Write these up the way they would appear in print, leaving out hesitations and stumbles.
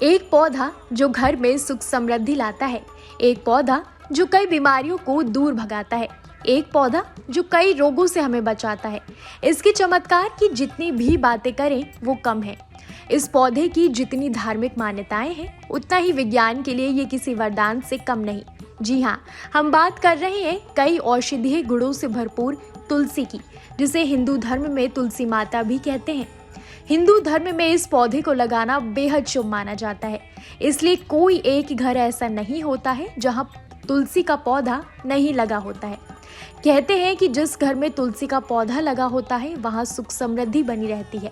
एक पौधा जो घर में सुख समृद्धि लाता है, एक पौधा जो कई बीमारियों को दूर भगाता है, एक पौधा जो कई रोगों से हमें बचाता है। इसके चमत्कार की जितनी भी बातें करें वो कम है। इस पौधे की जितनी धार्मिक मान्यताएं हैं उतना ही विज्ञान के लिए ये किसी वरदान से कम नहीं। जी हाँ, हम बात कर रहे हैं कई औषधीय गुणों से भरपूर तुलसी की, जिसे हिंदू धर्म में तुलसी माता भी कहते हैं। हिंदू धर्म में इस पौधे को लगाना बेहद शुभ माना जाता है, इसलिए कोई एक घर ऐसा नहीं होता है जहां तुलसी का पौधा नहीं लगा होता है। कहते हैं कि जिस घर में तुलसी का पौधा लगा होता है वहां सुख समृद्धि बनी रहती है,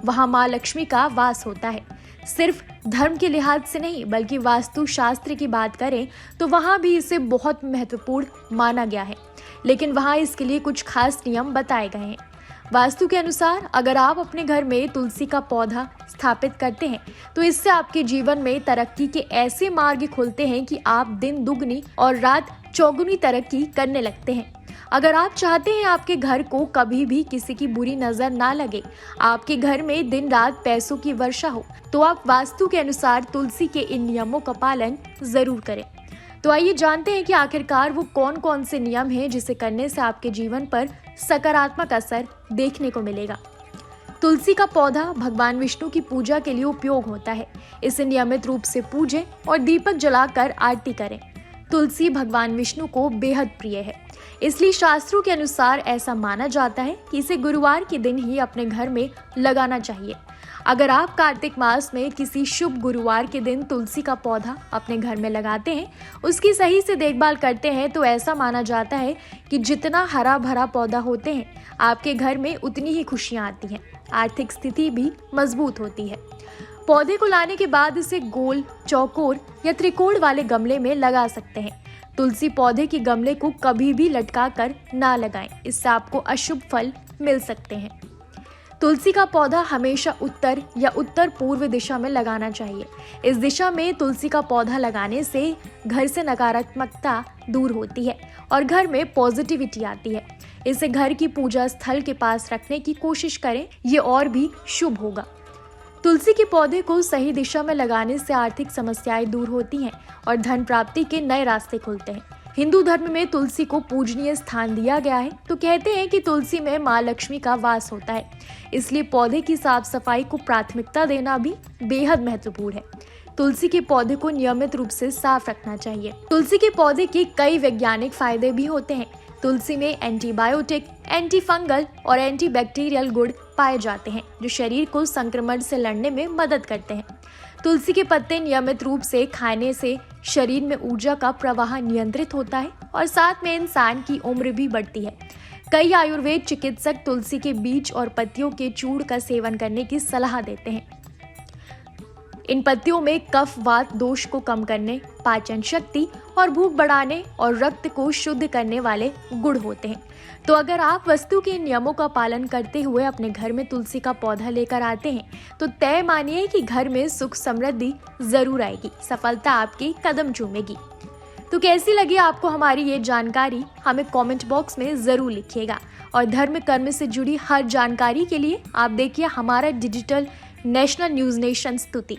वहां माँ लक्ष्मी का वास होता है। सिर्फ धर्म के लिहाज से नहीं बल्कि वास्तु शास्त्र की बात करें तो वहां भी इसे बहुत महत्वपूर्ण माना गया है, लेकिन वहां इसके लिए कुछ खास नियम बताए गए हैं। वास्तु के अनुसार अगर आप अपने घर में तुलसी का पौधा स्थापित करते हैं तो इससे आपके जीवन में तरक्की के ऐसे मार्ग खुलते हैं कि आप दिन दुगनी और रात चौगुनी तरक्की करने लगते हैं। अगर आप चाहते हैं आपके घर को कभी भी किसी की बुरी नजर ना लगे, आपके घर में दिन रात पैसों की वर्षा हो, तो आप वास्तु के अनुसार तुलसी के इन नियमों का पालन जरूर करें। तो आइए जानते हैं कि आखिरकार वो कौन कौन से नियम हैं जिसे करने से आपके जीवन पर सकारात्मक असर देखने को मिलेगा। तुलसी का पौधा भगवान विष्णु की पूजा के लिए उपयोग होता है। इसे नियमित रूप से पूजें और दीपक जलाकर आरती करें। तुलसी भगवान विष्णु को बेहद प्रिय है, इसलिए शास्त्रों के अनुसार ऐसा माना जाता है कि इसे गुरुवार के दिन ही अपने घर में लगाना चाहिए। अगर आप कार्तिक मास में किसी शुभ गुरुवार के दिन तुलसी का पौधा अपने घर में लगाते हैं, उसकी सही से देखभाल करते हैं, तो ऐसा माना जाता है कि जितना हरा भरा पौधा होते हैं आपके घर में उतनी ही खुशियां आती हैं, आर्थिक स्थिति भी मजबूत होती है। पौधे को लाने के बाद इसे गोल, चौकोर या त्रिकोण वाले गमले में लगा सकते हैं। तुलसी पौधे के गमले को कभी भी लटका कर ना लगाएं, इससे आपको अशुभ फल मिल सकते हैं। तुलसी का पौधा हमेशा उत्तर या उत्तर पूर्व दिशा में लगाना चाहिए। इस दिशा में तुलसी का पौधा लगाने से घर से नकारात्मकता दूर होती है और घर में पॉजिटिविटी आती है। इसे घर की पूजा स्थल के पास रखने की कोशिश करें, ये और भी शुभ होगा। तुलसी के पौधे को सही दिशा में लगाने से आर्थिक समस्याएं दूर होती हैं और धन प्राप्ति के नए रास्ते खुलते हैं। हिंदू धर्म में तुलसी को पूजनीय स्थान दिया गया है, तो कहते हैं कि तुलसी में माँ लक्ष्मी का वास होता है, इसलिए पौधे की साफ सफाई को प्राथमिकता देना भी बेहद महत्वपूर्ण है। तुलसी के पौधे को नियमित रूप से साफ रखना चाहिए। तुलसी के पौधे के कई वैज्ञानिक फायदे भी होते हैं। तुलसी में एंटीबायोटिक, एंटी फंगल और एंटीबैक्टीरियल गुण पाए जाते हैं, जो शरीर को संक्रमण से लड़ने में मदद करते हैं। तुलसी के पत्ते नियमित रूप से खाने से शरीर में ऊर्जा का प्रवाह नियंत्रित होता है और साथ में इंसान की उम्र भी बढ़ती है। कई आयुर्वेद चिकित्सक तुलसी के बीज और पत्तियों के चूर्ण का सेवन करने की सलाह देते हैं। इन पत्तियों में कफ वात दोष को कम करने, पाचन शक्ति और भूख बढ़ाने और रक्त को शुद्ध करने वाले गुण होते हैं। तो अगर आप वास्तु के नियमों का पालन करते हुए अपने घर में तुलसी का पौधा लेकर आते हैं तो तय मानिए कि घर में सुख समृद्धि जरूर आएगी, सफलता आपकी कदम चूमेगी। तो कैसी लगी आपको हमारी ये जानकारी, हमें कमेंट बॉक्स में जरूर लिखिएगा। और धर्म कर्म से जुड़ी हर जानकारी के लिए आप देखिए हमारा डिजिटल नेशनल न्यूज़ नेशन स्तुति।